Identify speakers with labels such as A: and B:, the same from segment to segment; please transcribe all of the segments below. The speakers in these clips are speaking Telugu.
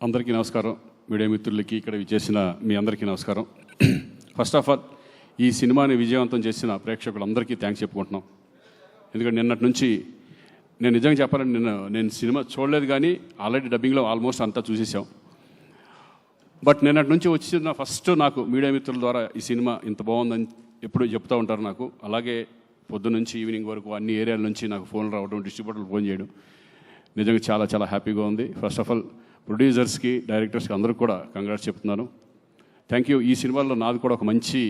A: అందరికీ నమస్కారం. మీడియా మిత్రులకి ఇక్కడ విచ్చేసిన మీ అందరికీ నమస్కారం. ఫస్ట్ ఆఫ్ ఆల్ ఈ సినిమాని విజయవంతం చేసిన ప్రేక్షకులందరికీ థ్యాంక్స్ చెప్పుకుంటున్నాం. ఎందుకంటే నిన్నటి నుంచి నేను నిజంగా చెప్పాలంటే నేను సినిమా చూడలేదు, కానీ ఆల్రెడీ డబ్బింగ్లో ఆల్మోస్ట్ అంతా చూసేసాం. బట్ నిన్నటి నుంచి వచ్చిన ఫస్ట్ నాకు మీడియా మిత్రుల ద్వారా ఈ సినిమా ఇంత బాగుందని ఎప్పుడు చెప్తూ ఉంటారు నాకు. అలాగే పొద్దున్న నుంచి ఈవినింగ్ వరకు అన్ని ఏరియాల నుంచి నాకు ఫోన్లు రావడం, డిస్ట్రిబ్యూటర్లు ఫోన్ చేయడం నిజంగా చాలా చాలా హ్యాపీగా ఉంది. ఫస్ట్ ఆఫ్ ఆల్ ప్రొడ్యూసర్స్కి, డైరెక్టర్స్కి అందరికి కూడా కంగ్రాట్స్ చెప్తున్నాను. Thank you. ఈ సినిమాలో నాది కూడా ఒక మంచి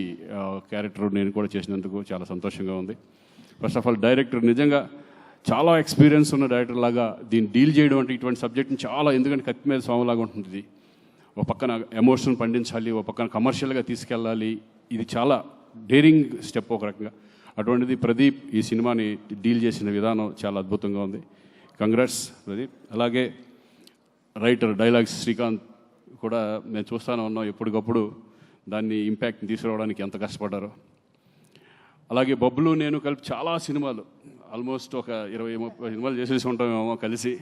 A: క్యారెక్టర్ నేను కూడా చేసినందుకు చాలా సంతోషంగా ఉంది. ఫస్ట్ ఆఫ్ ఆల్ డైరెక్టర్ నిజంగా చాలా ఎక్స్పీరియన్స్ ఉన్న డైరెక్టర్ లాగా దీన్ని డీల్ చేయడం అంటే ఇటువంటి సబ్జెక్ట్ని చాలా, ఎందుకంటే కత్తి మీద స్వామిలాగా ఉంటుంది ఇది. ఒక పక్కన ఎమోషన్ పండించాలి, ఒక పక్కన కమర్షియల్గా తీసుకెళ్ళాలి. ఇది చాలా డేరింగ్ స్టెప్ ఒక రకంగా. అటువంటిది ప్రదీప్ ఈ సినిమాని డీల్ చేసిన విధానం చాలా అద్భుతంగా ఉంది. కంగ్రాట్స్ ప్రదీప్. అలాగే రైటర్ డైలాగ్స్ శ్రీకాంత్ కూడా నేను చూస్తూనే ఉన్నాం, ఎప్పటికప్పుడు దాన్ని ఇంపాక్ట్ని తీసుకురావడానికి ఎంత కష్టపడ్డారో. అలాగే బబ్లు నేను కలిపి చాలా సినిమాలు, ఆల్మోస్ట్ ఒక 20-30 సినిమాలు చేసేసి ఉంటామేమో కలిసి.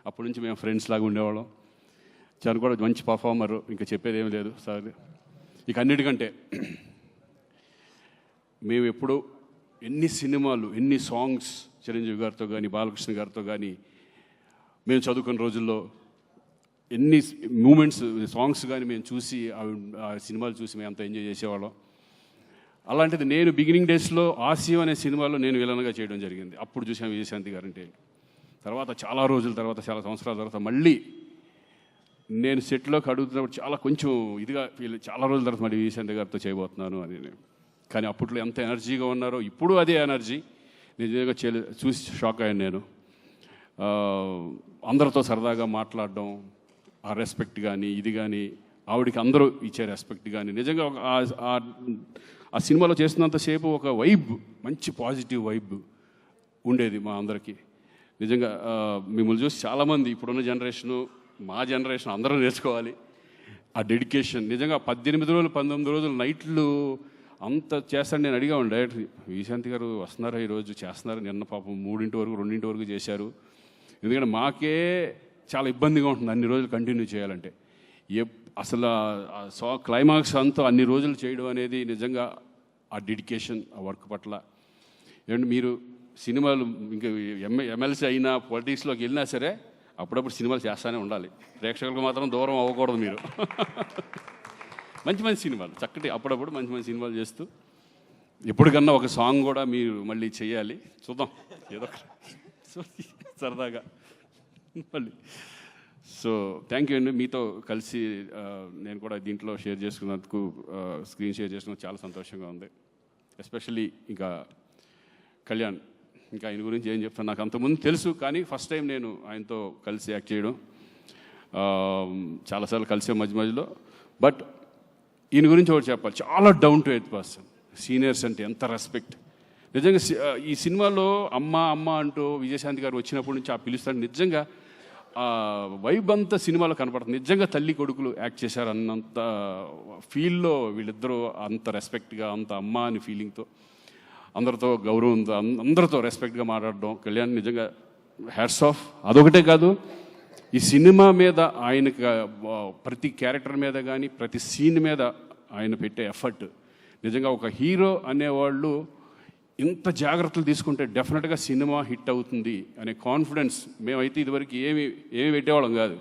A: అప్పటి నుంచి మేము ఫ్రెండ్స్ లాగా ఉండేవాళ్ళం. చాలా కూడా మంచి పర్ఫార్మర్, ఇంకా చెప్పేది ఏమీ లేదు సార్. ఇక అన్నిటికంటే మేము ఎప్పుడు ఎన్ని సినిమాలు, ఎన్ని సాంగ్స్ చిరంజీవి గారితో కానీ బాలకృష్ణ గారితో కానీ మేము చదువుకున్న రోజుల్లో ఎన్ని మూమెంట్స్, సాంగ్స్ కానీ మేము చూసి ఆ సినిమాలు చూసి మేము అంత ఎంజాయ్ చేసేవాళ్ళం. అలాంటిది నేను బిగినింగ్ డేస్లో ఆసియం అనే సినిమాలో నేను విలన్గా చేయడం జరిగింది. అప్పుడు చూసాను విజయశాంతి గారంటే. తర్వాత చాలా రోజుల తర్వాత, చాలా సంవత్సరాల తర్వాత మళ్ళీ నేను సెట్లోకి అడుగుతున్నప్పుడు చాలా కొంచెం ఇదిగా చాలా రోజుల తర్వాత మళ్ళీ విజయశాంతి గారితో చేయబోతున్నాను అని. కానీ అప్పట్లో ఎంత ఎనర్జీగా ఉన్నారో ఇప్పుడు అదే ఎనర్జీ నిజంగా చూసి షాక్ అయ్యాను నేను. అందరితో సరదాగా మాట్లాడడం, ఆ రెస్పెక్ట్ కానీ ఇది కానీ, ఆవిడికి అందరూ ఇచ్చే రెస్పెక్ట్ కానీ, నిజంగా ఆ సినిమాలో చేస్తున్నంతసేపు ఒక వైబ్, మంచి పాజిటివ్ వైబ్ ఉండేది మా అందరికీ. నిజంగా మిమ్మల్ని చూసి చాలామంది ఇప్పుడున్న జనరేషను, మా జనరేషన్ అందరూ నేర్చుకోవాలి ఆ డెడికేషన్. నిజంగా 18 రోజులు 19 రోజులు నైట్లు అంత చేస్తాను. నేను అడిగా ఉండే డైరెక్టర్, విశాంతి గారు వస్తున్నారా ఈరోజు, చేస్తున్నారు. నిన్న పాపం 3 వరకు 2 వరకు చేశారు. ఎందుకంటే మాకే చాలా ఇబ్బందిగా ఉంటుంది అన్ని రోజులు కంటిన్యూ చేయాలంటే. అసలు క్లైమాక్స్ అంతా అన్ని రోజులు చేయడం అనేది నిజంగా ఆ డెడికేషన్, ఆ వర్క్ పట్ల. ఏమంటే మీరు సినిమాలు ఇంకా ఎమ్మెల్సీ అయినా, పొలిటిక్స్లోకి వెళ్ళినా సరే అప్పుడప్పుడు సినిమాలు చేస్తూనే ఉండాలి. ప్రేక్షకులకు మాత్రం దూరం అవ్వకూడదు మీరు. మంచి మంచి సినిమాలు, చక్కటి అప్పుడప్పుడు మంచి మంచి సినిమాలు చేస్తూ ఎప్పటికన్నా ఒక సాంగ్ కూడా మీరు మళ్ళీ చేయాలి. చూద్దాం ఏదో సరదాగా మళ్ళీ. సో థ్యాంక్ యూ అండి. మీతో కలిసి నేను కూడా దీంట్లో షేర్ చేసుకున్నందుకు, స్క్రీన్ షేర్ చేసుకున్నందుకు చాలా సంతోషంగా ఉంది. ఎస్పెషల్లీ ఇంకా కళ్యాణ్, ఇంకా ఆయన గురించి ఏం చెప్తాను, నాకు అంతకుముందు తెలుసు, కానీ ఫస్ట్ టైం నేను ఆయనతో కలిసి యాక్ట్ చేయడం. చాలాసార్లు కలిసే మధ్యలో. బట్ ఈయన గురించి ఒకటి చెప్పాలి, చాలా down to earth person. Seniors అంటే ఎంత రెస్పెక్ట్. నిజంగా ఈ సినిమాలో అమ్మ అమ్మ అంటూ విజయశాంతి గారు వచ్చినప్పటి నుంచి ఆ పిలుస్తాడు. నిజంగా వైబ్ అంతా సినిమాలో కనపడుతుంది. నిజంగా తల్లి కొడుకులు యాక్ట్ చేశారు అన్నంత ఫీల్లో వీళ్ళిద్దరూ, అంత రెస్పెక్ట్గా, అంత అమ్మ అని ఫీలింగ్తో, అందరితో గౌరవంతో, అందరితో రెస్పెక్ట్గా మాట్లాడడం. కళ్యాణ్ నిజంగా హ్యాట్స్ ఆఫ్. అదొకటే కాదు, ఈ సినిమా మీద ఆయనకి ప్రతి క్యారెక్టర్ మీద కానీ, ప్రతి సీన్ మీద ఆయన పెట్టే ఎఫర్ట్. నిజంగా ఒక హీరో అనేవాళ్ళు ఇంత జాగ్రత్తలు తీసుకుంటే డెఫినెట్గా సినిమా హిట్ అవుతుంది అనే కాన్ఫిడెన్స్. మేమైతే ఇదివరకు ఏమి పెట్టేవాళ్ళం కాదు.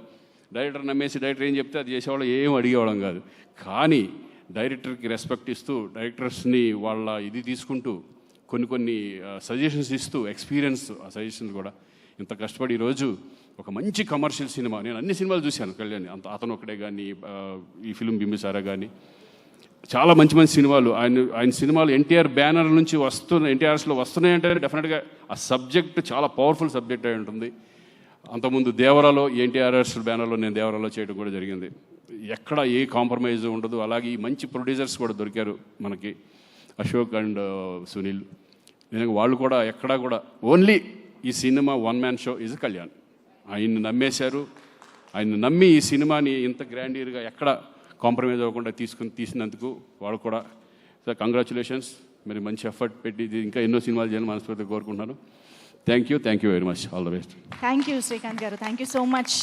A: డైరెక్టర్ నమ్మేసి డైరెక్టర్ ఏం చెప్తే అది చేసేవాళ్ళం, ఏం అడిగేవాళ్ళం కాదు. కానీ డైరెక్టర్కి రెస్పెక్ట్ ఇస్తూ, డైరెక్టర్స్ని వాళ్ళ ఇది తీసుకుంటూ, కొన్ని సజెషన్స్ ఇస్తూ, ఎక్స్పీరియన్స్ ఆ సజెషన్స్ కూడా ఇంత కష్టపడి ఈరోజు ఒక మంచి కమర్షియల్ సినిమా. నేను అన్ని సినిమాలు చూశాను కళ్యాణ్, అతను ఒకటే కానీ, ఈ ఫిల్మ్ బింబిసారా కానీ, చాలా మంచి మంచి సినిమాలు. ఆయన సినిమాలు ఎన్టీఆర్ బ్యానర్ నుంచి ఎన్టీఆర్స్లో వస్తున్నాయంటే డెఫినెట్గా ఆ సబ్జెక్ట్ చాలా పవర్ఫుల్ సబ్జెక్ట్ అయి ఉంటుంది. అంతకుముందు దేవరాలో, ఎన్టీఆర్ఎస్ బ్యానర్లో నేను దేవరాలో చేయడం కూడా జరిగింది. ఎక్కడ ఏ కాంప్రమైజ్ ఉండదు. అలాగే ఈ మంచి ప్రొడ్యూసర్స్ కూడా దొరికారు మనకి, అశోక్ అండ్ సునీల్. నేను వాళ్ళు కూడా ఎక్కడా కూడా ఓన్లీ ఈ cinema one man show is Kalyan. ఆయన్ని నమ్మేశారు. ఆయన్ని నమ్మి ఈ సినిమాని ఇంత గ్రాండియర్గా ఎక్కడ కాంప్రమైజ్ అవ్వకుండా తీసినందుకు వాళ్ళు కూడా కంగ్రాచులేషన్స్. మరి మంచి ఎఫర్ట్ పెట్టి ఇంకా ఎన్నో సినిమాలు చేయాలని మనస్ఫూర్తిగా కోరుకుంటున్నాను. Thank you very much. All the best.
B: Thank you Srikanth garu. Thank you so much.